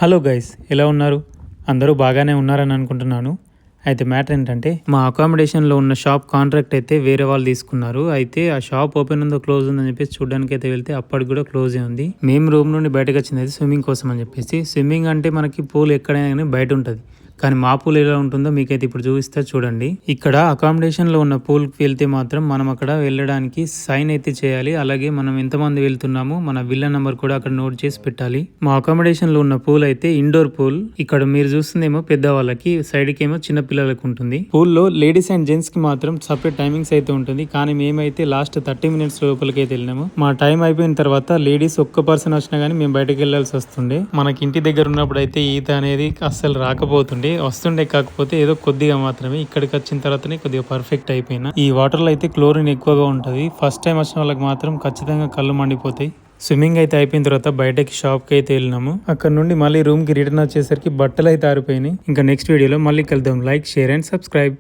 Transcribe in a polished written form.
Hello guys, ఎలా ఉన్నారు? అందరూ బాగానే ఉన్నారని అనుకుంటున్నాను. అయితే మ్యాటర్ ఏంటంటే, మా అకామిడేషన్లో ఉన్న షాప్ కాంట్రాక్ట్ అయితే వేరే వాళ్ళు తీసుకున్నారు. అయితే ఆ షాప్ ఓపెన్ ఉందో క్లోజ్ ఉందని చెప్పేసి చూడడానికి అయితే వెళ్తే అప్పటికి కూడా క్లోజ్ ఉంది. మేము రూమ్ నుండి బయటకు వచ్చింది అయితే స్విమ్మింగ్ కోసం అని చెప్పేసి. స్విమ్మింగ్ అంటే మనకి పూల్ ఎక్కడైనా కానీ బయట ఉంటుంది, కానీ మా పూల్ ఎలా ఉంటుందో మీకైతే ఇప్పుడు చూపిస్తా చూడండి. ఇక్కడ అకామిడేషన్ లో ఉన్న పూల్ కి వెళ్తే మాత్రం మనం అక్కడ వెళ్ళడానికి సైన్ అయితే చేయాలి. అలాగే మనం ఎంతమంది వెళ్తున్నామో మన విల్ల నంబర్ కూడా అక్కడ నోట్ చేసి పెట్టాలి. మా అకామిడేషన్ లో ఉన్న పూల్ అయితే ఇండోర్ పూల్. ఇక్కడ మీరు చూస్తుందేమో పెద్దవాళ్ళకి, సైడ్ కి ఏమో చిన్న పిల్లలకు ఉంటుంది. పూల్ లో లేడీస్ అండ్ జెంట్స్ కి మాత్రం సపరేట్ టైమింగ్స్ అయితే ఉంటుంది. కానీ మేమైతే లాస్ట్ 30 minutes లోపలికి అయితే వెళ్ళినాము. మా టైం అయిపోయిన తర్వాత లేడీస్ ఒక్క పర్సన్ వచ్చినా గానీ మేము బయటకు వెళ్లాల్సి వస్తుండే. మనకి ఇంటి దగ్గర ఉన్నప్పుడు అయితే ఈత అనేది అస్సలు రాకపోతుండే, వస్తుండే. కాకపోతే ఏదో కొద్దిగా మాత్రమే. ఇక్కడికి వచ్చిన తర్వాతనే కొద్దిగా పర్ఫెక్ట్ అయిపోయినా. ఈ వాటర్ లో అయితే క్లోరిన్ ఎక్కువగా ఉంటది. ఫస్ట్ టైం వచ్చిన వాళ్ళకి మాత్రం ఖచ్చితంగా కళ్ళు మండిపోతాయి. స్విమ్మింగ్ అయితే అయిపోయిన తర్వాత బయటకి షాప్ కి అయితే వెళ్ళినాము. అక్కడ నుండి మళ్ళీ రూమ్ కి రిటర్న్ వచ్చేసరికి బట్టలు అయితే ఆరిపోయినాయి. ఇంకా నెక్స్ట్ వీడియోలో మళ్ళీ కలుద్దాం. Like, share and subscribe.